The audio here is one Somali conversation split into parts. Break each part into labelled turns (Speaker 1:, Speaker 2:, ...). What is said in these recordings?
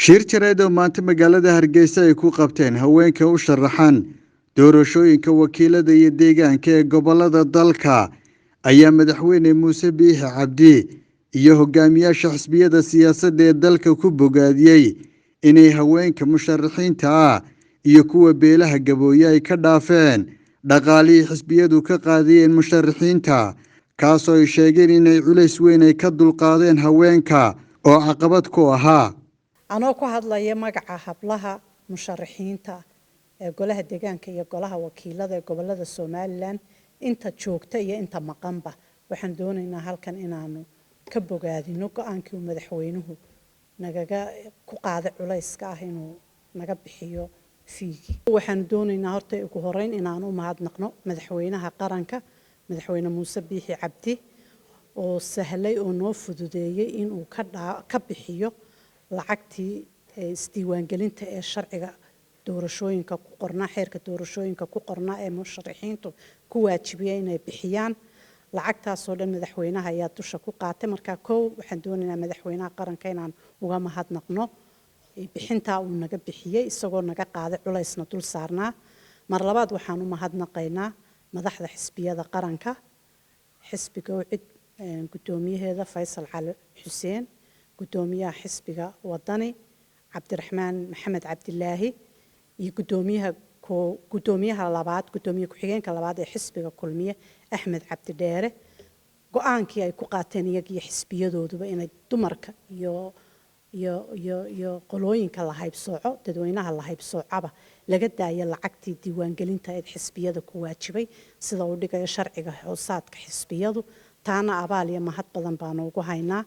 Speaker 1: shir jareed oo maanta magaalada Hargeysa ay ku qabteen haweenka u sharaxan doorashooyinka wakiilada iyo deegaanka ee gobolada dalka ayaa madaxweyne Muuse Biixi Cabdi iyo hogaamiyaasha xisbiyada siyaasadda ee dalka ku bogaadiyay inay haweenka musharaxiinta ah iyo kuwa beelaha gabooya ay ka dhaafeen dhaqaalihii xisbiyadu ka qaadeen musharaxiinta kaasoo ay sheegeen inay culays weyn ay ka dulqaadeen haweenka oo caqabad ku ahaa
Speaker 2: anoo ku hadlaya magaca hablaha musharaxiinta ee golaha deegaanka iyo golaha wakiilada ee gobolada Soomaaliland inta joogta iyo inta maqanba waxaan doonaynaa halkan inaanu ka bogaadino go'aankii madaxweynuhu nagaga ku qaaday culayska ah inuu naga bixiyo fiigi waxaan doonaynaa horta ugu horeyn inaanu mahadnaqno madaxweynaha qaranka madaxweyne Muuse Biixi Cabdi oo sahlay oo noo fududeeyay inuu ka bixiyo lacagtii isdiiwaangelinta ee sharciga doorashooyinka ku qornaa xeerka doorashooyinka ku qornaa ee musharaxiintu ku waajibiyay inay bixiyaan lacagtaas oo dhan madaxweynaha ayaa dusha ku qaatay marka waxaan doonaynaa madaxweynaha qaranka inaan uga mahadnaqno bixinta uu naga bixiyay isagoo naga qaaday culaysna dul saarnaa mar labaad waxaan u mahadnaqaynaa madaxda xisbiyada qaranka xisbiga cid gudoomiyaheeda Faysal Cali Xuseen gudoomiyaha xisbiga wadani Cabdiraxmaan Maxamed Cabdilaahi iyo gudoomiyaha labaad gudoomiye ku-xigeenka labaad ee xisbiga kulmiye Axmed Cabdi Dheere go'aankii ay ku qaateen iyaga xisbiyadooduba inay dumarka iyo qolooyinka la haybsooco dadweynaha la haybsoocaba laga daayo lacagtii diiwaangelinta ee xisbiyada ku waajibay sida uu dhigayo sharciga hoosaadka xisbiyadu taana abaal iyo mahad badan baan ugu haynaa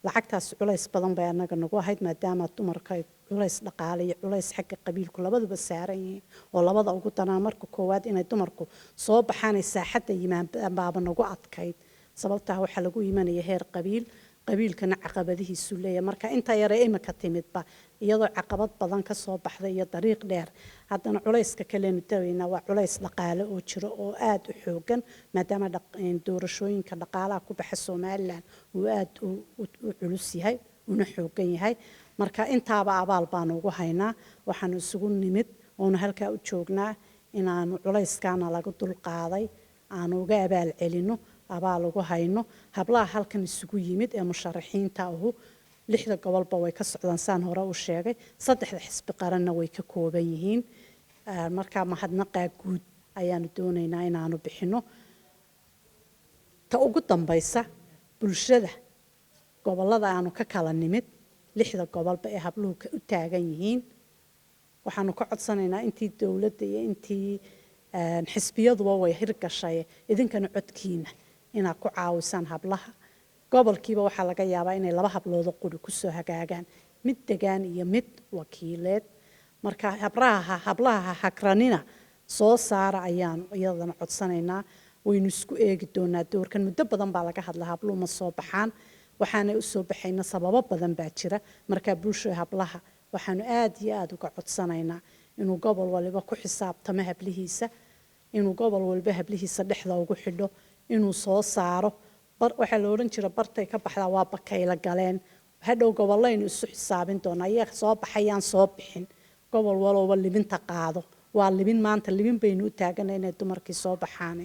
Speaker 2: lacagtaas culays badan bay anaga nagu ahayd maadaama dumarka culays dhaqaale iyo culays xagga qabiilku labaduba saaran yihiin oo labada ugu danaa marka koowaad inay dumarku soo baxaan saaxadda yimaadaan baaba nagu adkayd sababtaa waxa lagu imanaya heer qabiilkana caqabadihiisu leeyahay marka inta yar ee imika timidba iyadoo caqabad badan ka soo baxday iyo dariiq dheer haddana culayska kaleenu daweyna waa culays dhaqaale oo jiro oo aad u xoogan maadaama doorashooyinka dhaqaalaha ku baxa Soomaaliland uu aad u culus yahay una xoogan yahay marka intaaba abaal baan ugu haynaa waxaan isugu nimid oo halkaa u joognaa inaanu culayskaana laga dul qaaday aan uga abaal celino abaal ugu hayno hablaha halkan isugu yimid ee musharaxiinta ahu 6 gobolba way ka socdaan saan hore u sheegay 3 xisbi qaranna way ka kooban yihiin marka mahadnaqa guud ayaanu doonaynaa inaanu bixino ta ugu dambaysa bulshada gobolada aanu ka kala nimid 6 gobolba ee habluhu u taagan yihiin waxaanu ka codsanaynaa intii dawladda iyo intii xisbiyaduba way hirgashay idinkana codkiina inaad ku caawisaan hablaha gobolkiiba waxaa laga yaabaa inay 2 hablood qori ku soo hagaagaan mid degaan iyo mid wakiileed marka hablaha hakranina soo saara ayaan iyadana codsanaynaa waynu isku eegi doonaa doorkan muddo badan baa laga hadlaa habluhu ma soo baxaan waxaana u soo baxayna sababo badan baa jira marka bulshada hablaha waxaanu aad iyo aad uga codsanaynaa inuu gobol waliba ku xisaabtamo hablihiisa inuu gobol walba hablihiisa dhexda ugu xidho inuu soo saaro waxa la oran jiray bartay ka baxdaa waa bakayla galeen hadhow gobolaynu isu xisaabin doonaa iyaga soo baxayaan soo bixin gobol walba libinta qaado waa libin maanta libin baynu u taaganay inay dumarkii soo baxaan